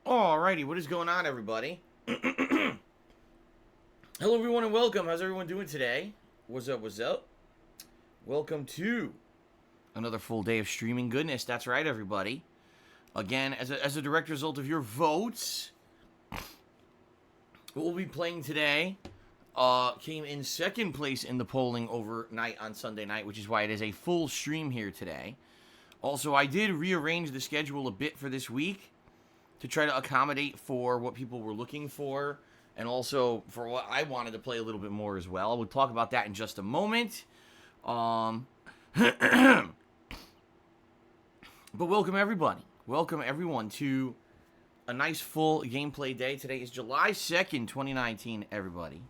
Alrighty, what is going on, everybody? Hello, everyone, and welcome. How's everyone doing today? What's up, what's up? Welcome to another full day of streaming goodness. That's right, everybody. Again, as a direct result of your votes, what we'll be playing today came in second place in the polling overnight on Sunday night, which is why it is a full stream here today. Also, I did rearrange the schedule a bit for this week to try to accommodate for what people were looking for, and also for what I wanted to play a little bit more as well. We'll talk about that in just a moment. But welcome everybody. Welcome everyone to a nice full gameplay day. Today is July 2nd, 2019, everybody.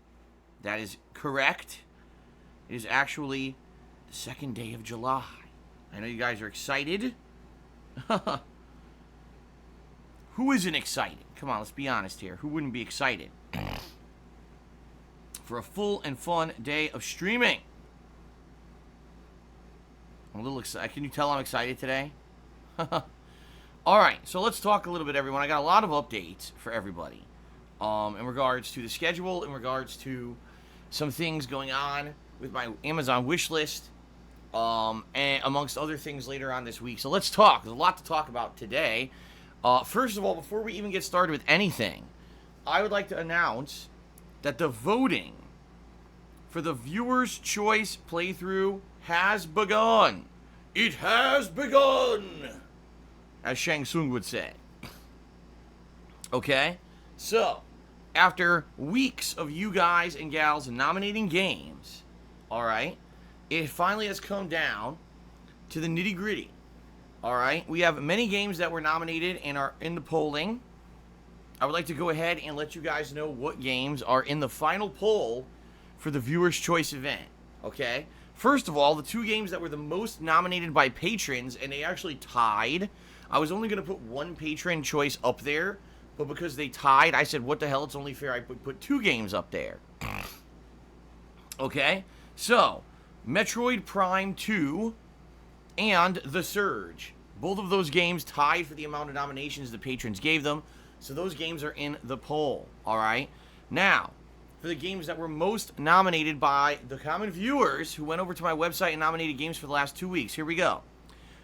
That is correct. It is actually the second day of July. I know you guys are excited. Who isn't excited? Come on, let's be honest here. Who wouldn't be excited for a full and fun day of streaming? I'm a little excited. Can you tell I'm excited today? Alright, so let's talk a little bit, everyone. I got a lot of updates for everybody in regards to the schedule, in regards to some things going on with my Amazon wishlist, and amongst other things later on this week. So let's talk. There's a lot to talk about today. First of all, before we even get started with anything, I would like to announce that the voting for the Viewer's Choice playthrough has begun. It has begun, as Shang Tsung would say. Okay? So, after weeks of you guys and gals nominating games, alright, it finally has come down to the nitty-gritty. Alright, we have many games that were nominated and are in the polling. I would like to go ahead and let you guys know what games are in the final poll for the Viewer's Choice event. Okay? First of all, the two games that were the most nominated by patrons, and they actually tied. I was only going to put one patron choice up there, but because they tied, I said, what the hell, it's only fair I put two games up there. Okay? So, Metroid Prime 2 and The Surge. Both of those games tied for the amount of nominations the patrons gave them, so those games are in the poll, alright? Now, for the games that were most nominated by the common viewers who went over to my website and nominated games for the last 2 weeks, here we go.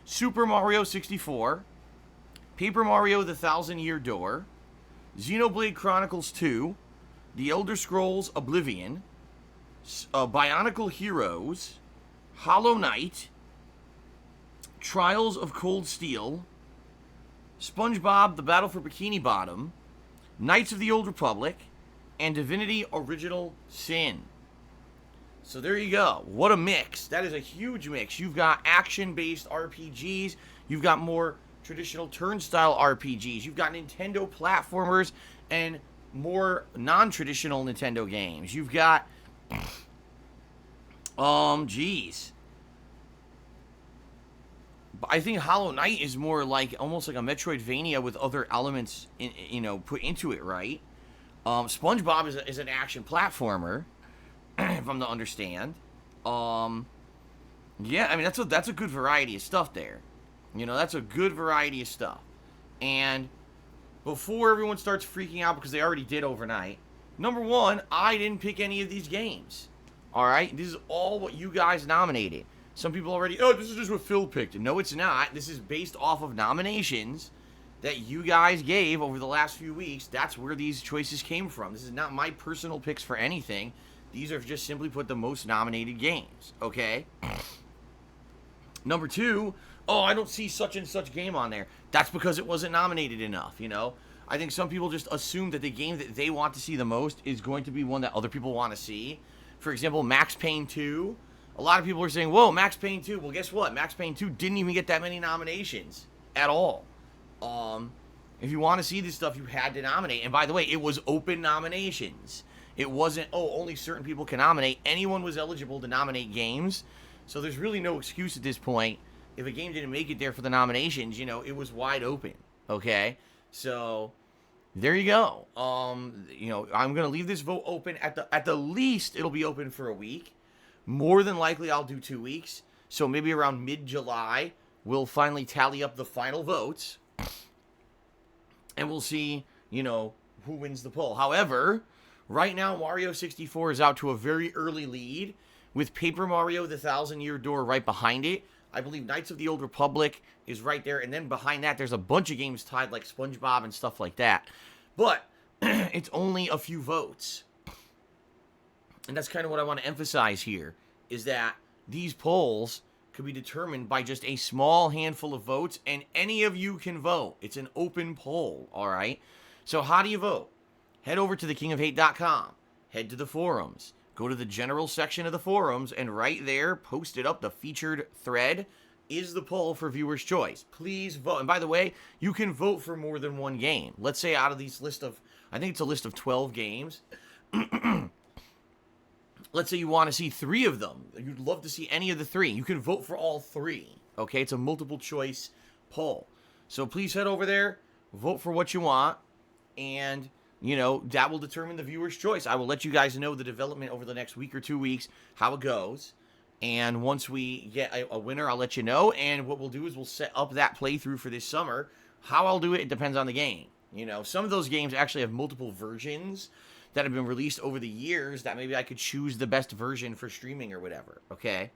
Super Mario 64, Paper Mario The Thousand Year Door, Xenoblade Chronicles 2, The Elder Scrolls Oblivion, Bionicle Heroes, Hollow Knight, Trials of Cold Steel, SpongeBob: The Battle for Bikini Bottom, Knights of the Old Republic, and Divinity: Original Sin. So there you go. What a mix. That is a huge mix. You've got action-based RPGs. You've got more traditional turnstile RPGs. You've got Nintendo platformers and more non-traditional Nintendo games. You've got... I think Hollow Knight is more like almost like a Metroidvania with other elements, put into it, right? SpongeBob is an action platformer, if I'm to understand. Yeah, I mean that's a good variety of stuff there. That's a good variety of stuff. And before everyone starts freaking out because they already did overnight, number one, I didn't pick any of these games. All right, this is all what you guys nominated. Some people already, this is just what Phil picked. No, it's not. This is based off of nominations that you guys gave over the last few weeks. That's where these choices came from. This is not my personal picks for anything. These are just simply put the most nominated games, okay? Number two, I don't see such and such game on there. That's because it wasn't nominated enough, I think some people just assume that the game that they want to see the most is going to be one that other people want to see. For example, Max Payne 2. A lot of people are saying, whoa, Max Payne 2. Well, guess what? Max Payne 2 didn't even get that many nominations at all. If you want to see this stuff, you had to nominate. And by the way, it was open nominations. It wasn't, only certain people can nominate. Anyone was eligible to nominate games. So there's really no excuse at this point. If a game didn't make it there for the nominations, it was wide open. Okay? So there you go. I'm going to leave this vote open. At the least, it'll be open for a week. More than likely, I'll do 2 weeks. So maybe around mid-July, we'll finally tally up the final votes. and we'll see, who wins the poll. However, right now, Mario 64 is out to a very early lead, with Paper Mario: The Thousand Year Door right behind it. I believe Knights of the Old Republic is right there, and then behind that, there's a bunch of games tied, like SpongeBob and stuff like that. But it's only a few votes. And that's kind of what I want to emphasize here, is that these polls could be determined by just a small handful of votes, and any of you can vote. It's an open poll, all right? So how do you vote? Head over to thekingofhate.com, head to the forums, go to the general section of the forums, and right there, posted up, the featured thread is the poll for viewer's choice. Please vote. And by the way, you can vote for more than one game. Let's say out of these list of, I think it's a list of 12 games. Let's say you want to see 3 of them. You'd love to see any of the 3. You can vote for all 3. Okay, it's a multiple choice poll. So please head over there, vote for what you want, and that will determine the viewer's choice. I will let you guys know the development over the next week or 2 weeks, how it goes. And once we get a winner, I'll let you know. And what we'll do is we'll set up that playthrough for this summer. How I'll do it depends on the game. Some of those games actually have multiple versions that have been released over the years that maybe I could choose the best version for streaming or whatever, okay?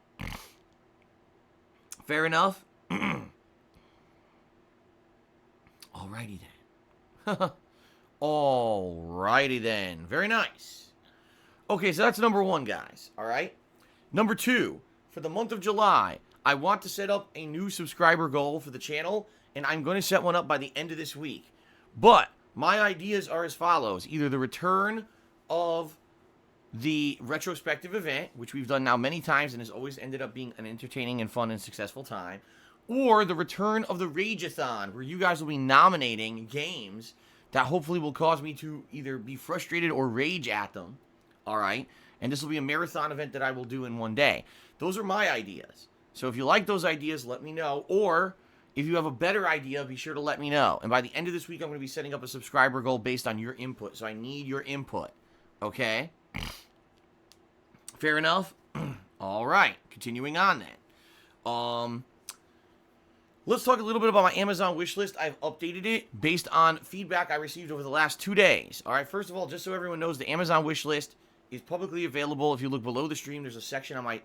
Fair enough? Alrighty then. Alrighty then. Very nice. Okay, so that's number 1, guys, alright? Number 2, for the month of July, I want to set up a new subscriber goal for the channel, and I'm going to set one up by the end of this week. But my ideas are as follows. Either the return of the retrospective event, which we've done now many times and has always ended up being an entertaining and fun and successful time, or the return of the Rageathon, where you guys will be nominating games that hopefully will cause me to either be frustrated or rage at them, all right? And this will be a marathon event that I will do in one day. Those are my ideas. So if you like those ideas, let me know, or if you have a better idea, be sure to let me know. And by the end of this week, I'm going to be setting up a subscriber goal based on your input. So I need your input. Okay? Fair enough? All right. Continuing on then. Let's talk a little bit about my Amazon wishlist. I've updated it based on feedback I received over the last 2 days. All right? First of all, just so everyone knows, the Amazon wishlist is publicly available. If you look below the stream, there's a section on my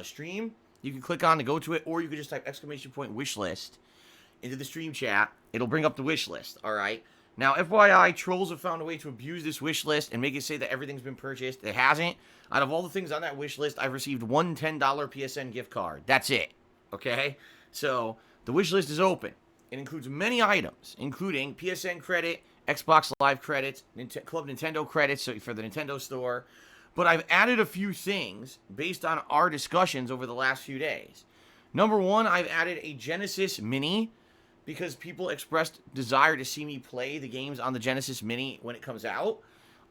stream you can click on to go to it, or you can just type !wishlist into the stream chat. It'll bring up the wish list, all right? Now, FYI, trolls have found a way to abuse this wish list and make it say that everything's been purchased. It hasn't. Out of all the things on that wish list, I've received one $10 PSN gift card. That's it, okay? So, the wish list is open. It includes many items, including PSN credit, Xbox Live credits, Club Nintendo credits for the Nintendo store. But I've added a few things based on our discussions over the last few days. Number 1, I've added a Genesis Mini because people expressed desire to see me play the games on the Genesis Mini when it comes out.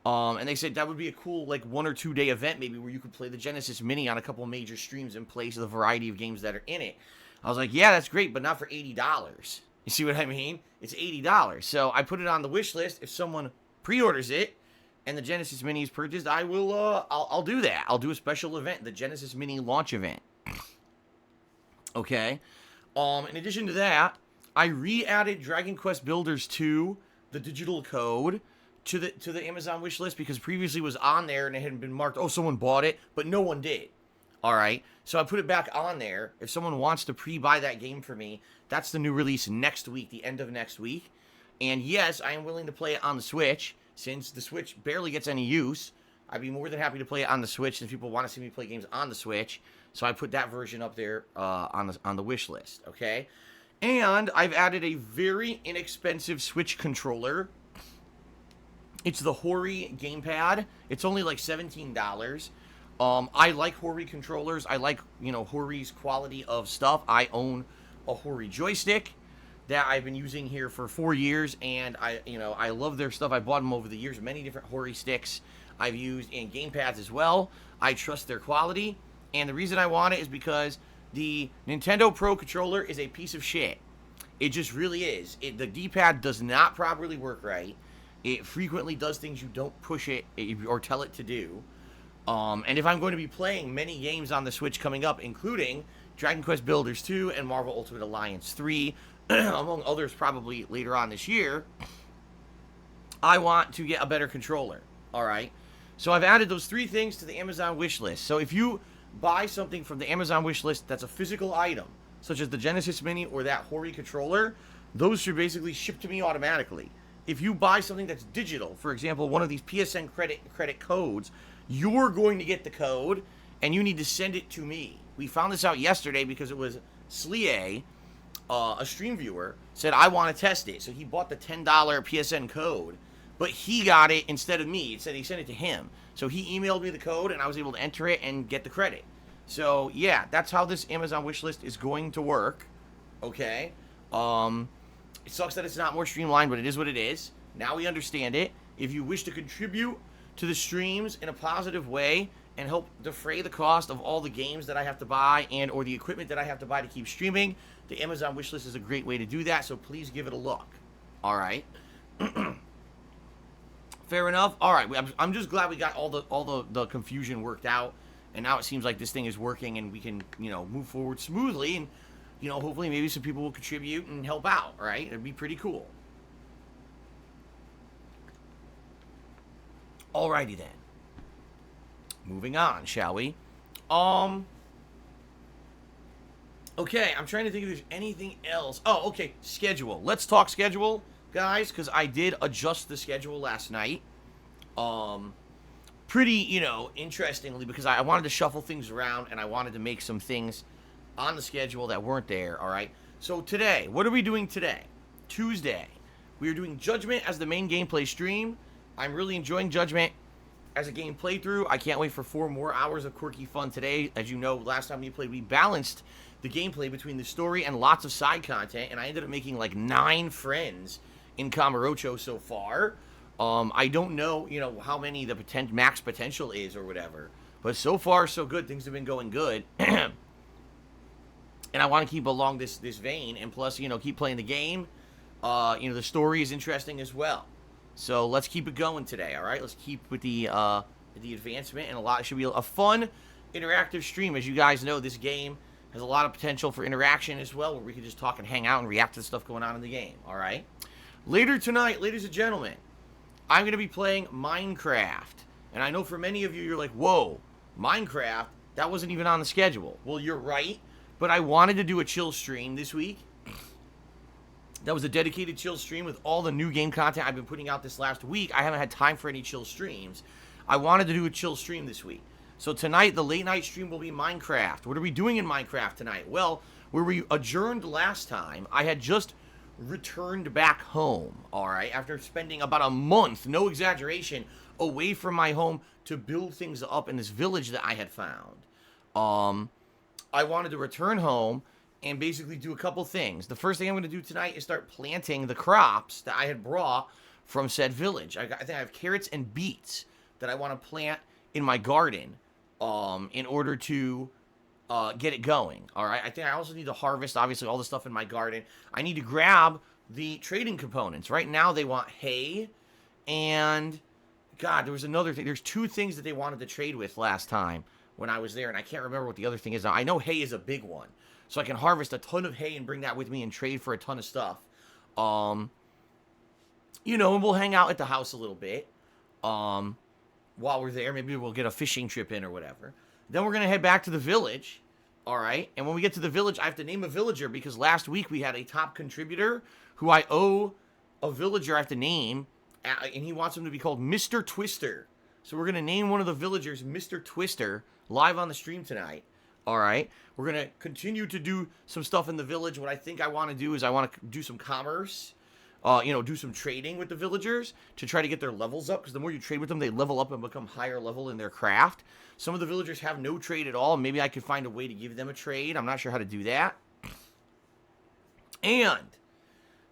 And they said that would be a cool 1 or 2 day event maybe where you could play the Genesis Mini on a couple major streams and play the variety of games that are in it. I was like, yeah, that's great, but not for $80. You see what I mean? It's $80. So I put it on the wish list. If someone pre-orders it, and the Genesis Mini is purchased, I will, I'll do that. I'll do a special event, the Genesis Mini launch event. Okay. In addition to that, I re-added Dragon Quest Builders 2, the digital code, to the Amazon wish list because previously it was on there and it had been marked, oh, someone bought it, but no one did. All right. So I put it back on there. If someone wants to pre-buy that game for me, that's the new release next week, the end of next week. And yes, I am willing to play it on the Switch. Since the Switch barely gets any use, I'd be more than happy to play it on the Switch since people want to see me play games on the Switch. So I put that version up there on the wish list, okay? And I've added a very inexpensive Switch controller. It's the Hori Gamepad. It's only like $17. I like Hori controllers. I like, Hori's quality of stuff. I own a Hori joystick that I've been using here for 4 years, and I love their stuff. I bought them over the years, many different Hori sticks I've used, and gamepads as well. I trust their quality, and the reason I want it is because the Nintendo Pro controller is a piece of shit. It just really is. The D-pad does not properly work right. It frequently does things you don't push it or tell it to do. And if I'm going to be playing many games on the Switch coming up, including Dragon Quest Builders 2 and Marvel Ultimate Alliance 3, among others probably later on this year, I want to get a better controller. All right. So I've added those 3 things to the Amazon wish list. So if you buy something from the Amazon wish list that's a physical item, such as the Genesis Mini or that Hori controller, those should basically ship to me automatically. If you buy something that's digital, for example, one of these PSN credit codes, you're going to get the code and you need to send it to me. We found this out yesterday because it was Slie, a stream viewer, said, I want to test it. So he bought the $10 PSN code, but he got it instead of me. It said he sent it to him. So he emailed me the code, and I was able to enter it and get the credit. So, yeah, that's how this Amazon wishlist is going to work. Okay? It sucks that it's not more streamlined, but it is what it is. Now we understand it. If you wish to contribute to the streams in a positive way and help defray the cost of all the games that I have to buy and or the equipment that I have to buy to keep streaming, the Amazon wishlist is a great way to do that, so please give it a look. All right? Fair enough. All right, I'm just glad we got all the confusion worked out, and now it seems like this thing is working, and we can move forward smoothly, and hopefully maybe some people will contribute and help out. Right? It'd be pretty cool. Alrighty then. Moving on, shall we? Okay, I'm trying to think if there's anything else. Oh, okay, schedule. Let's talk schedule, guys, because I did adjust the schedule last night. Pretty, interestingly, because I wanted to shuffle things around, and I wanted to make some things on the schedule that weren't there, all right? So today, what are we doing today? Tuesday. We are doing Judgment as the main gameplay stream. I'm really enjoying Judgment as a game playthrough. I can't wait for 4 more hours of quirky fun today. As you know, last time we played, we balanced the gameplay between the story and lots of side content, and I ended up making like 9 friends in Kamurocho so far. I don't know, how many the max potential is or whatever, but so far so good. Things have been going good, and I want to keep along this vein, and plus, keep playing the game. The story is interesting as well. So let's keep it going today, all right? Let's keep with the advancement, and it should be a fun, interactive stream. As you guys know, this game has a lot of potential for interaction as well, where we can just talk and hang out and react to the stuff going on in the game, all right? Later tonight, ladies and gentlemen, I'm going to be playing Minecraft. And I know for many of you, you're like, whoa, Minecraft? That wasn't even on the schedule. Well, you're right, but I wanted to do a chill stream this week. That was a dedicated chill stream with all the new game content I've been putting out this last week. I haven't had time for any chill streams. I wanted to do a chill stream this week. So tonight, the late night stream will be Minecraft. What are we doing in Minecraft tonight? Well, where we adjourned last time, I had just returned back home, all right, after spending about a month, no exaggeration, away from my home to build things up in this village that I had found. I wanted to return home and basically do a couple things. The first thing I'm going to do tonight is start planting the crops that I had brought from said village. I think I have carrots and beets that I want to plant in my garden in order to get it going. All right. I think I also need to harvest, obviously, all the stuff in my garden. I need to grab the trading components. Right now, they want hay and, God, there was another thing. There's 2 things that they wanted to trade with last time when I was there, and I can't remember what the other thing is now. I know hay is a big one. So I can harvest a ton of hay and bring that with me and trade for a ton of stuff. And we'll hang out at the house a little bit while we're there. Maybe we'll get a fishing trip in or whatever. Then we're going to head back to the village, all right? And when we get to the village, I have to name a villager because last week we had a top contributor who I owe a villager I have to name, and he wants him to be called Mr. Twister. So we're going to name one of the villagers Mr. Twister live on the stream tonight. All right, we're going to continue to do some stuff in the village. What I think I want to do is I want to do some commerce, do some trading with the villagers to try to get their levels up, because the more you trade with them, they level up and become higher level in their craft. Some of the villagers have no trade at all. Maybe I could find a way to give them a trade. I'm not sure how to do that. And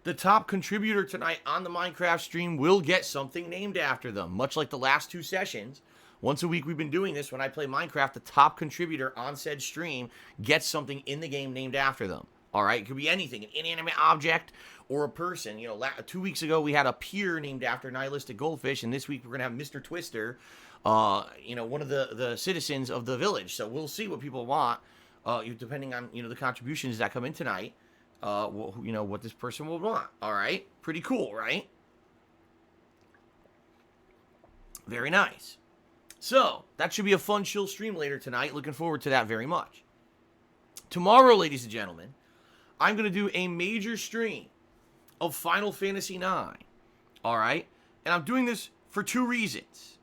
the top contributor tonight on the Minecraft stream will get something named after them, much like the last 2 sessions. Once a week we've been doing this. When I play Minecraft, the top contributor on said stream gets something in the game named after them. All right? It could be anything, an inanimate object or a person. 2 weeks ago we had a pier named after Nihilistic Goldfish, and this week we're going to have Mr. Twister, one of the citizens of the village. So we'll see what people want, depending on, the contributions that come in tonight. what this person will want. All right, pretty cool, right? Very nice. So that should be a fun, chill stream later tonight. Looking forward to that very much. Tomorrow, ladies and gentlemen, I'm going to do a major stream of Final Fantasy IX. All right? And I'm doing this for two reasons.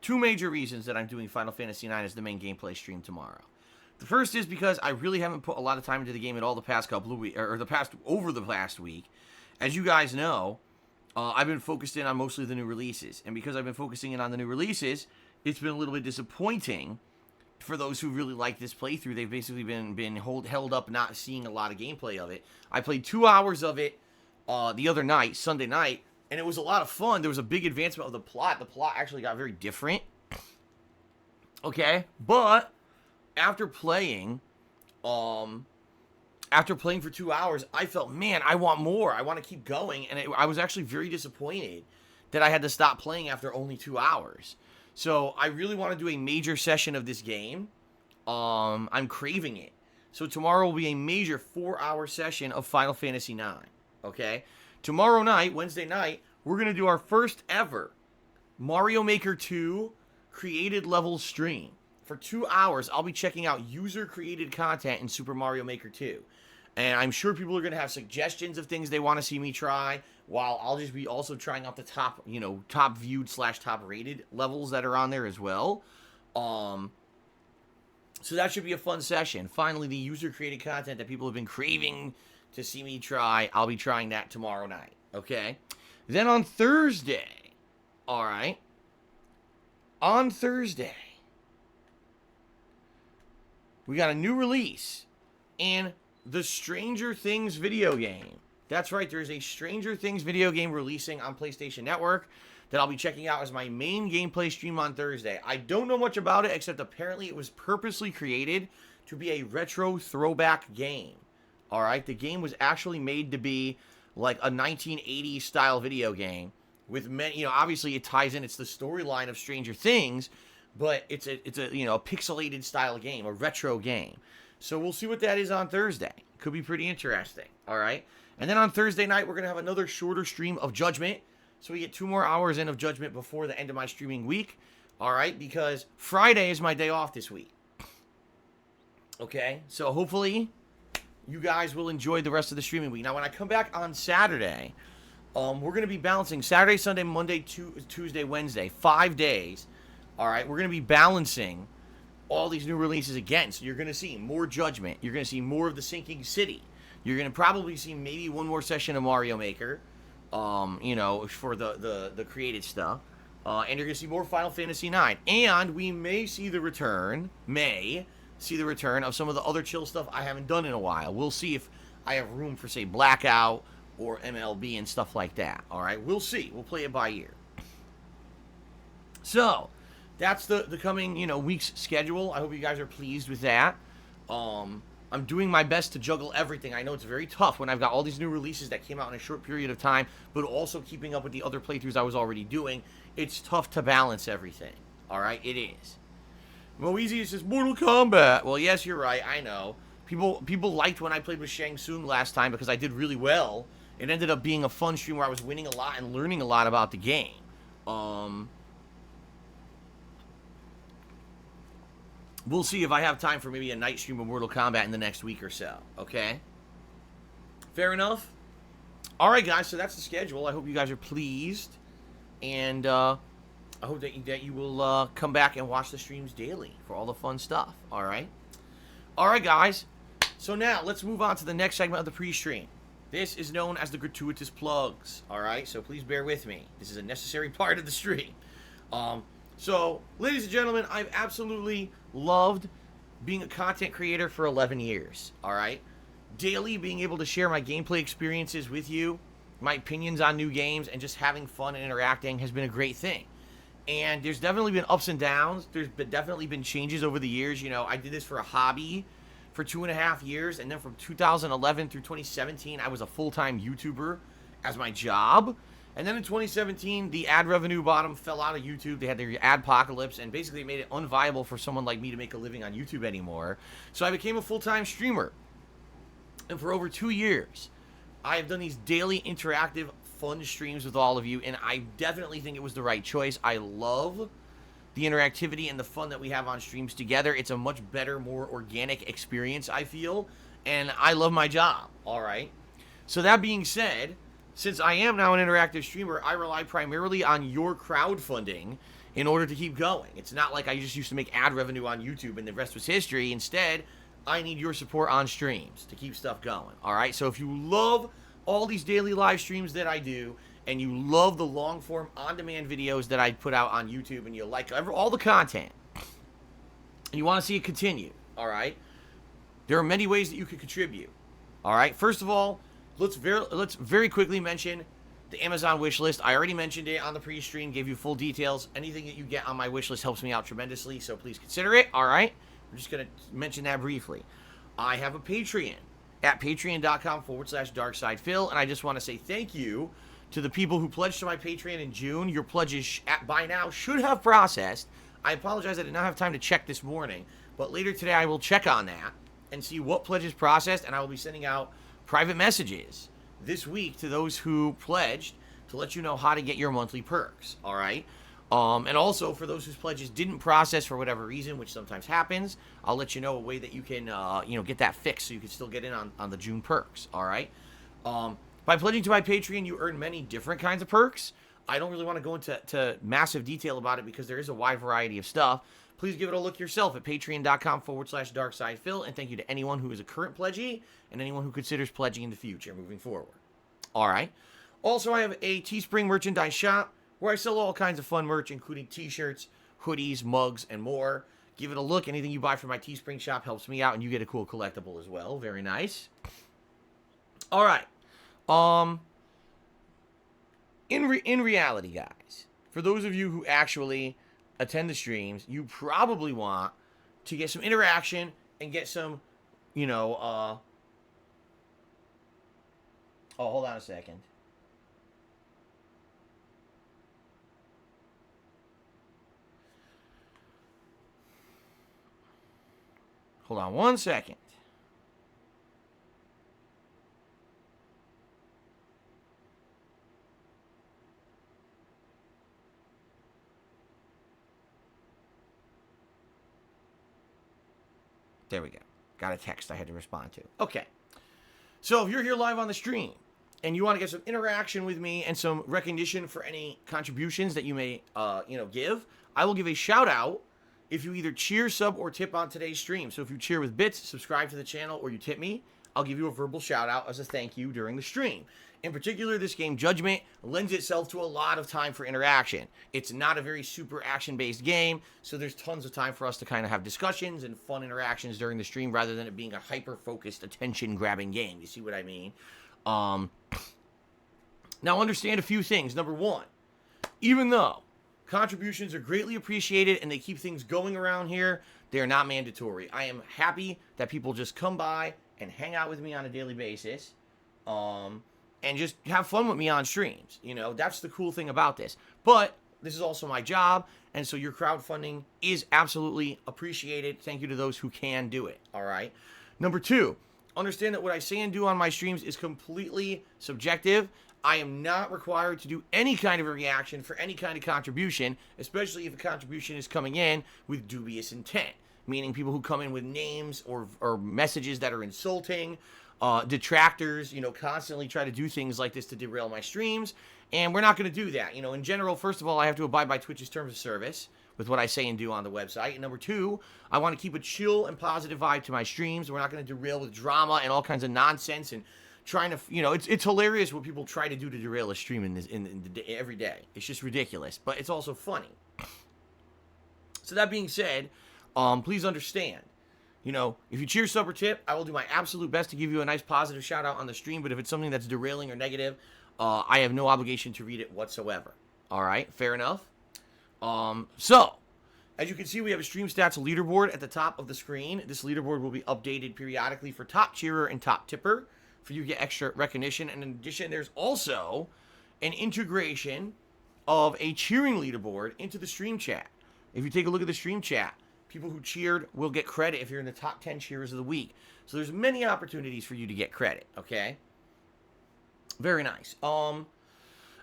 Two major reasons that I'm doing Final Fantasy IX as the main gameplay stream tomorrow. The first is because I really haven't put a lot of time into the game at all the past couple of weeks, or over the past week. As you guys know, I've been focused in on mostly the new releases. And because I've been focusing in on the new releases, it's been a little bit disappointing for those who really like this playthrough. They've basically been held up not seeing a lot of gameplay of it. I played 2 hours of it the other night, Sunday night, and it was a lot of fun. There was a big advancement of the plot. The plot actually got very different. Okay? But after playing for 2 hours, I felt, man, I want more. I want to keep going. And I was actually very disappointed that I had to stop playing after only 2 hours. So I really want to do a major session of this game. I'm craving it. So tomorrow will be a major 4-hour session of Final Fantasy IX. Okay? Tomorrow night, Wednesday night, we're going to do our first ever Mario Maker 2 created level stream. For 2 hours, I'll be checking out user-created content in Super Mario Maker 2. And I'm sure people are going to have suggestions of things they want to see me try, while I'll just be also trying out the top viewed / top rated levels that are on there as well. So that should be a fun session. Finally, the user-created content that people have been craving to see me try, I'll be trying that tomorrow night. Okay? Then on Thursday, all right? On Thursday, we got a new release in the Stranger Things video game. That's right, there's a Stranger Things video game releasing on PlayStation Network that I'll be checking out as my main gameplay stream on Thursday. I don't know much about it, except apparently it was purposely created to be a retro throwback game. Alright, the game was actually made to be like a 1980s style video game with many, obviously it ties in, it's the storyline of Stranger Things, but it's a pixelated style game, a retro game. So we'll see what that is on Thursday. Could be pretty interesting, alright? And then on Thursday night, we're going to have another shorter stream of Judgment. So we get 2 more hours in of Judgment before the end of my streaming week. Alright, because Friday is my day off this week. Okay, so hopefully you guys will enjoy the rest of the streaming week. Now, when I come back on Saturday, we're going to be balancing Saturday, Sunday, Monday, Tuesday, Wednesday, 5 days. Alright, we're going to be balancing all these new releases again. So you're going to see more Judgment. You're going to see more of the Sinking City. You're going to probably see maybe one more session of Mario Maker, for the created stuff. And you're going to see more Final Fantasy IX. And we may see the return of some of the other chill stuff I haven't done in a while. We'll see if I have room for, say, Blackout or MLB and stuff like that. All right, we'll see. We'll play it by ear. So that's the coming, week's schedule. I hope you guys are pleased with that. I'm doing my best to juggle everything. I know it's very tough when I've got all these new releases that came out in a short period of time, but also keeping up with the other playthroughs I was already doing. It's tough to balance everything. All right, it is. Moeezy says Mortal Kombat. Well, yes, you're right. I know. People liked when I played with Shang Tsung last time because I did really well. It ended up being a fun stream where I was winning a lot and learning a lot about the game. We'll see if I have time for maybe a night stream of Mortal Kombat in the next week or so, okay? Fair enough? Alright, guys, so that's the schedule. I hope you guys are pleased. And I hope that you will come back and watch the streams daily for all the fun stuff, alright? Alright, guys. So now, let's move on to the next segment of the pre-stream. This is known as the gratuitous plugs, alright? So please bear with me. This is a necessary part of the stream. So, ladies and gentlemen, I've absolutely loved being a content creator for 11 years, alright? Daily being able to share my gameplay experiences with you, my opinions on new games, and just having fun and interacting has been a great thing. And there's definitely been ups and downs. There's definitely been changes over the years. I did this for a hobby for 2.5 years, and then from 2011 through 2017, I was a full-time YouTuber as my job. And then in 2017, the ad revenue bottom fell out of YouTube. They had their adpocalypse, and basically made it unviable for someone like me to make a living on YouTube anymore. So I became a full-time streamer. And for over 2 years, I have done these daily interactive fun streams with all of you, and I definitely think it was the right choice. I love the interactivity and the fun that we have on streams together. It's a much better, more organic experience, I feel, and I love my job, all right? So that being said, since I am now an interactive streamer, I rely primarily on your crowdfunding in order to keep going. It's not like I just used to make ad revenue on YouTube and the rest was history. Instead, I need your support on streams to keep stuff going, all right? So if you love all these daily live streams that I do, and you love the long-form, on-demand videos that I put out on YouTube, and you like all the content, and you want to see it continue, all right? There are many ways that you could contribute, all right? First of all, let's very quickly mention the Amazon wishlist. I already mentioned it on the pre-stream, gave you full details. Anything that you get on my wishlist helps me out tremendously, so please consider it, all right? I'm just going to mention that briefly. I have a Patreon at patreon.com/darksidephil, and I just want to say thank you to the people who pledged to my Patreon in June. Your pledges by now should have processed. I apologize, I did not have time to check this morning, but later today I will check on that and see what pledges processed, and I will be sending out private messages this week to those who pledged to let you know how to get your monthly perks, all right? And also, for those whose pledges didn't process for whatever reason, which sometimes happens, I'll let you know a way that you can, get that fixed so you can still get in on the June perks, all right? By pledging to my Patreon, you earn many different kinds of perks. I don't really want to go into massive detail about it because there is a wide variety of stuff. Please give it a look yourself at patreon.com/darksidephil, and thank you to anyone who is a current pledgee and anyone who considers pledging in the future moving forward. All right. Also, I have a Teespring merchandise shop where I sell all kinds of fun merch, including t-shirts, hoodies, mugs, and more. Give it a look. Anything you buy from my Teespring shop helps me out, and you get a cool collectible as well. Very nice. All right. In reality, guys, for those of you who actually attend the streams, you probably want to get some interaction and get some, oh, hold on a second. Hold on one second. There we go. Got a text I had to respond to. Okay. So if you're here live on the stream and you want to get some interaction with me and some recognition for any contributions that you may, give, I will give a shout out if you either cheer, sub, or tip on today's stream. So if you cheer with bits, subscribe to the channel, or you tip me, I'll give you a verbal shout out as a thank you during the stream. In particular, this game, Judgment, lends itself to a lot of time for interaction. It's not a very super action-based game, so there's tons of time for us to kind of have discussions and fun interactions during the stream rather than it being a hyper-focused, attention-grabbing game. You see what I mean? Now, understand a few things. Number one, even though contributions are greatly appreciated and they keep things going around here, they are not mandatory. I am happy that people just come by and hang out with me on a daily basis. And just have fun with me on streams. That's the cool thing about this. But this is also my job, and so your crowdfunding is absolutely appreciated. Thank you to those who can do it, all right? Number two, understand that what I say and do on my streams is completely subjective. I am not required to do any kind of a reaction for any kind of contribution, especially if a contribution is coming in with dubious intent, meaning people who come in with names or messages that are insulting. Detractors, constantly try to do things like this to derail my streams, and we're not going to do that. In general, first of all, I have to abide by Twitch's terms of service with what I say and do on the website. And number two, I want to keep a chill and positive vibe to my streams. We're not going to derail with drama and all kinds of nonsense and trying to, it's hilarious what people try to do to derail a stream every day. It's just ridiculous, but it's also funny. So that being said, please understand. If you cheer, sub, or tip, I will do my absolute best to give you a nice positive shout out on the stream. But if it's something that's derailing or negative, I have no obligation to read it whatsoever. All right, fair enough. So, as you can see, we have a stream stats leaderboard at the top of the screen. This leaderboard will be updated periodically for top cheerer and top tipper for you to get extra recognition. And in addition, there's also an integration of a cheering leaderboard into the stream chat. If you take a look at the stream chat, People who cheered will get credit if you're in the top 10 cheerers of the week. So there's many opportunities for you to get credit, okay? Very nice.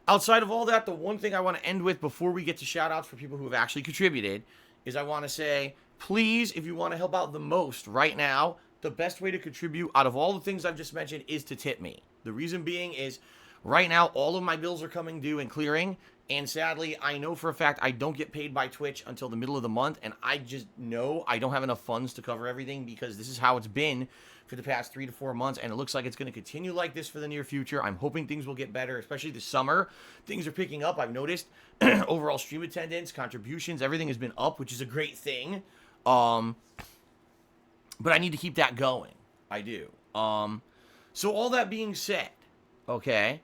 Outside of all that, the one thing I want to end with before we get to shout-outs for people who have actually contributed is I want to say, please, if you want to help out the most right now, the best way to contribute out of all the things I've just mentioned is to tip me. The reason being is right now all of my bills are coming due and clearing, and sadly, I know for a fact I don't get paid by Twitch until the middle of the month, and I just know I don't have enough funds to cover everything because this is how it's been for the past 3 to 4 months, and it looks like it's going to continue like this for the near future. I'm hoping things will get better, especially this summer. Things are picking up. I've noticed overall stream attendance, contributions, everything has been up, which is a great thing. But I need to keep that going. I do. So all that being said, okay,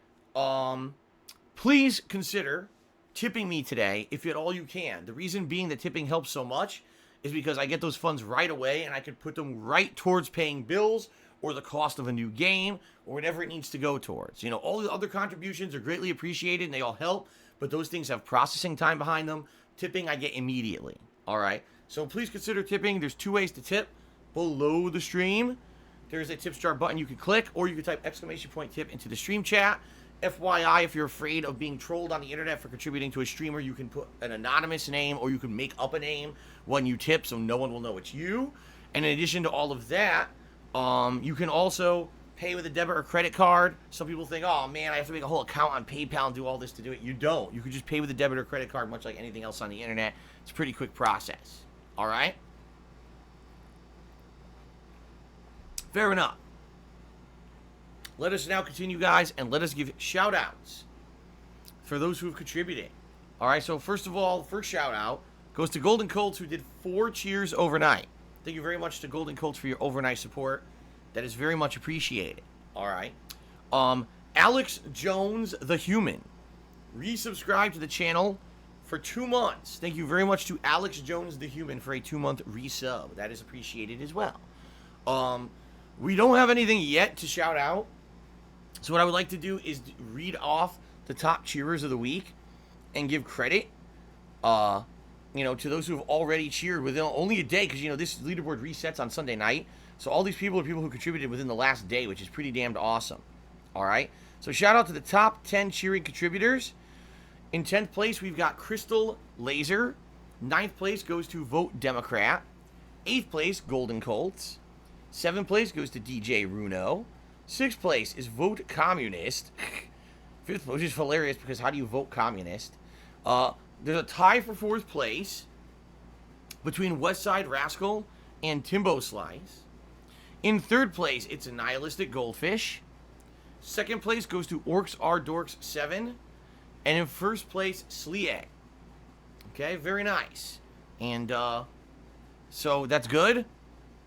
please consider tipping me today if at all you can. The reason being that tipping helps so much is because I get those funds right away and I can put them right towards paying bills or the cost of a new game or whatever it needs to go towards. You know, all the other contributions are greatly appreciated and they all help, but those things have processing time behind them. Tipping I get immediately. All right. So please consider tipping. There's 2 ways to tip. Below the stream, there's a tips jar button you can click, or you can type !tip into the stream chat. FYI, if you're afraid of being trolled on the internet for contributing to a streamer, you can put an anonymous name or you can make up a name when you tip so no one will know it's you. And in addition to all of that, you can also pay with a debit or credit card. Some people think, oh man, I have to make a whole account on PayPal and do all this to do it. You don't. You can just pay with a debit or credit card, much like anything else on the internet. It's a pretty quick process. All right? Fair enough. Let us now continue, guys, and let us give shout-outs for those who have contributed. All right, so first of all, first shout-out goes to Golden Colts, who did 4 cheers overnight. Thank you very much to Golden Colts for your overnight support. That is very much appreciated. All right. Alex Jones, the Human, resubscribed to the channel for 2 months. Thank you very much to Alex Jones, the Human, for a 2-month resub. That is appreciated as well. We don't have anything yet to shout out. So what I would like to do is read off the top cheerers of the week and give credit, to those who have already cheered within only a day, because, this leaderboard resets on Sunday night. So all these people are people who contributed within the last day, which is pretty damned awesome. All right. So shout out to the top 10 cheering contributors. In 10th place, we've got Crystal Laser. 9th place goes to Vote Democrat. 8th place, Golden Colts. 7th place goes to DJ Runo. 6th place is Vote Communist. 5th, which is hilarious because how do you vote communist? There's a tie for 4th place between Westside Rascal and Timbo Slice. In 3rd place, it's a Nihilistic Goldfish. 2nd place goes to Orcs Are Dorks 7. And in 1st place, Slie. Okay, very nice. And so that's good.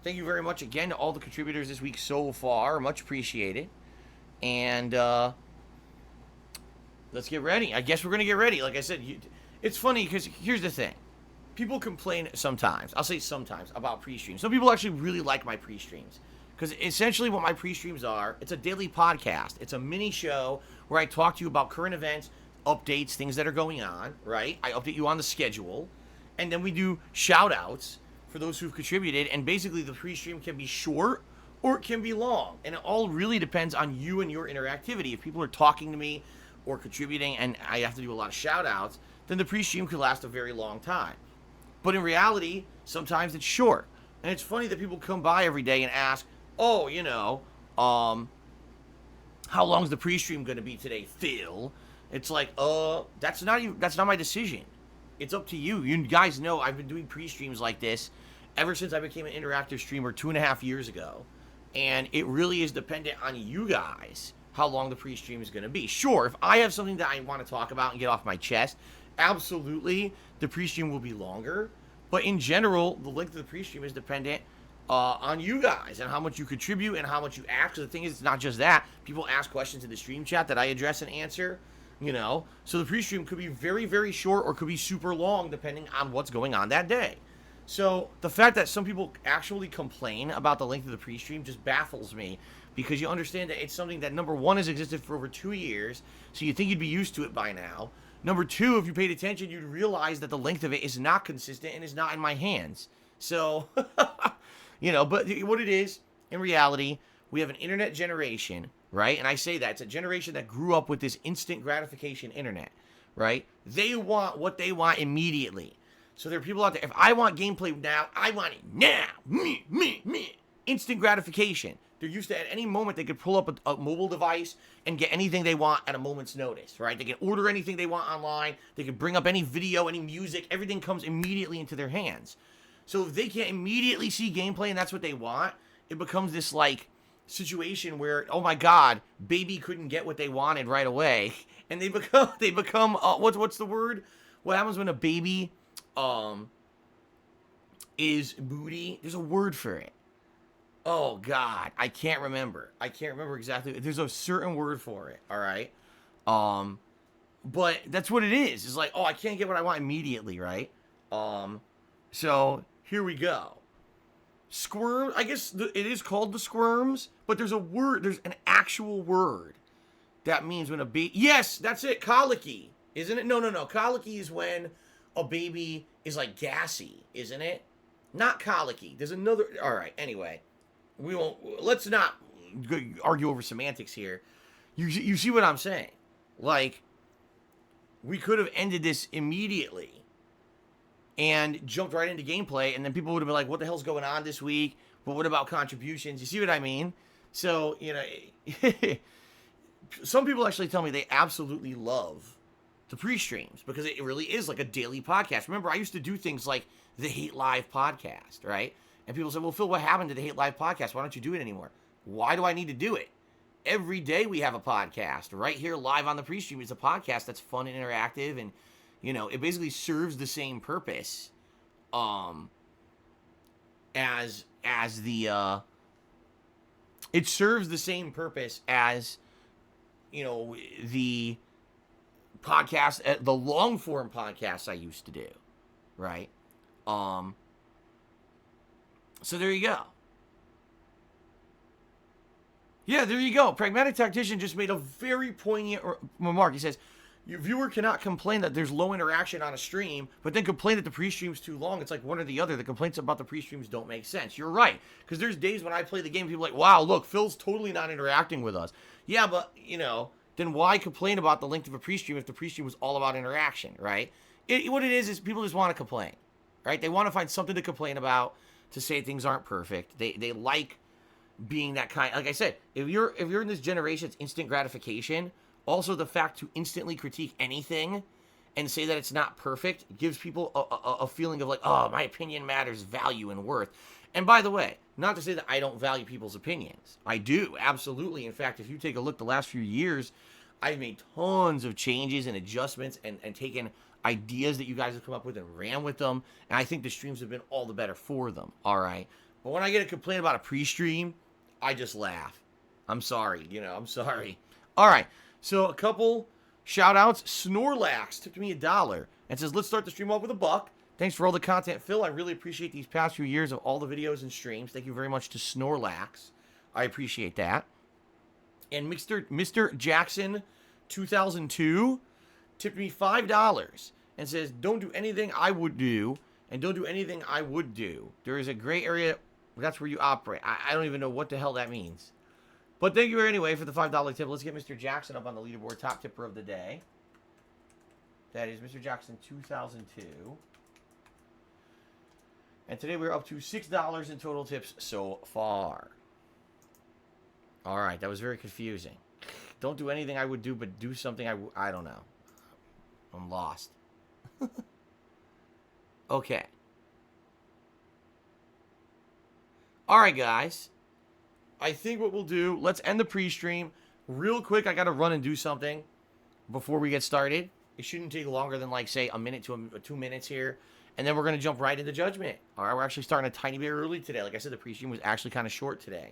Thank you very much again to all the contributors this week so far. Much appreciated. And let's get ready. I guess we're going to get ready. Like I said, it's funny because here's the thing. People complain sometimes, I'll say sometimes, about pre-streams. Some people actually really like my pre-streams. Because essentially what my pre-streams are, it's a daily podcast. It's a mini show where I talk to you about current events, updates, things that are going on, right? I update you on the schedule. And then we do shout-outs for those who've contributed, and basically the pre-stream can be short or it can be long, and it all really depends on you and your interactivity. If people are talking to me or contributing and I have to do a lot of shout-outs, then the pre-stream could last a very long time. But in reality, sometimes it's short, and it's funny that people come by every day and ask, oh, how long's the pre-stream going to be today, Phil? It's like, that's not my decision. It's up to you. You guys know I've been doing pre-streams like this ever since I became an interactive streamer 2.5 years ago. And it really is dependent on you guys how long the pre-stream is going to be. Sure, if I have something that I want to talk about and get off my chest, absolutely, the pre-stream will be longer. But in general, the length of the pre-stream is dependent on you guys and how much you contribute and how much you ask. The thing is, it's not just that. People ask questions in the stream chat that I address and answer. So the pre-stream could be very, very short or could be super long depending on what's going on that day. So the fact that some people actually complain about the length of the pre-stream just baffles me, because you understand that it's something that, number one, has existed for over 2 years, so you think you'd be used to it by now. Number two, if you paid attention, you'd realize that the length of it is not consistent and is not in my hands. So, but what it is, in reality, we have an internet generation, right? And I say that, it's a generation that grew up with this instant gratification internet, right? They want what they want immediately. So there are people out there, if I want gameplay now, I want it now. Me. Instant gratification. They're used to at any moment they could pull up a mobile device and get anything they want at a moment's notice, right? They can order anything they want online. They can bring up any video, any music. Everything comes immediately into their hands. So if they can't immediately see gameplay and that's what they want, it becomes this like situation where, oh my God, baby couldn't get what they wanted right away, and they become what's the word? What happens when a baby is moody? There's a word for it. Oh God, I can't remember exactly. There's a certain word for it. All right, but that's what it is. It's like, oh, I can't get what I want immediately, right? So here we go. Squirm. I guess it is called the squirms, but there's a word. There's an actual word that means when a baby. Yes, that's it. Colicky, isn't it? No. Colicky is when a baby is like gassy, isn't it? Not colicky. There's another. All right. Anyway. We won't. Let's not argue over semantics here. You see what I'm saying? Like, we could have ended this immediately and jumped right into gameplay, and then people would have been like, "What the hell's going on this week? But what about contributions?" You see what I mean? So some people actually tell me they absolutely love the pre-streams because it really is like a daily podcast. Remember, I used to do things like the Hate Live podcast, right? And people say, well, Phil, what happened to the Hate Live podcast? Why don't you do it anymore? Why do I need to do it? Every day we have a podcast. Right here live on the pre-stream. It's a podcast that's fun and interactive. And, it basically serves the same purpose as the... it serves the same purpose as, the podcast, the long-form podcasts I used to do. Right? So there you go. Yeah, there you go. Pragmatic Tactician just made a very poignant remark. He says, your viewer cannot complain that there's low interaction on a stream, but then complain that the pre-stream's too long. It's like one or the other. The complaints about the pre-streams don't make sense. You're right. Because there's days when I play the game, people are like, wow, look, Phil's totally not interacting with us. Yeah, but, then why complain about the length of a pre-stream if the pre-stream was all about interaction, right? What it is people just want to complain, right? They want to find something to complain about, to say things aren't perfect. They like being that kind. Like I said, if you're in this generation, it's instant gratification. Also, the fact to instantly critique anything and say that it's not perfect gives people a feeling of like, oh, my opinion matters, value and worth. And by the way, not to say that I don't value people's opinions. I do, absolutely. In fact, if you take a look the last few years, I've made tons of changes and adjustments and taken ideas that you guys have come up with and ran with them, and I think the streams have been all the better for them, all right? But when I get a complaint about a pre-stream, I just laugh. I'm sorry, I'm sorry. All right, so a couple shout-outs. Snorlax tipped me $1 and says, let's start the stream off with $1. Thanks for all the content, Phil. I really appreciate these past few years of all the videos and streams. Thank you very much to Snorlax. I appreciate that. And Mr. Jackson 2002 tipped me $5 and says, don't do anything I would do, and don't do anything I would do. There is a gray area. That's where you operate. I don't even know what the hell that means. But thank you anyway for the $5 tip. Let's get Mr. Jackson up on the leaderboard. Top tipper of the day. That is Mr. Jackson 2002. And today we're up to $6 in total tips so far. All right, that was very confusing. Don't do anything I would do, but do something I don't know. I'm lost. Okay. All right, guys. I think what we'll do, let's end the pre-stream. Real quick, I got to run and do something before we get started. It shouldn't take longer than, like, say, a minute to 2 minutes here. And then we're going to jump right into Judgment. All right, we're actually starting a tiny bit early today. Like I said, the pre-stream was actually kind of short today.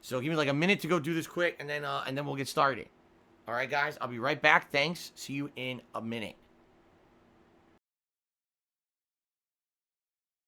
So give me like a minute to go do this quick, and then we'll get started. All right, guys, I'll be right back. Thanks. See you in a minute.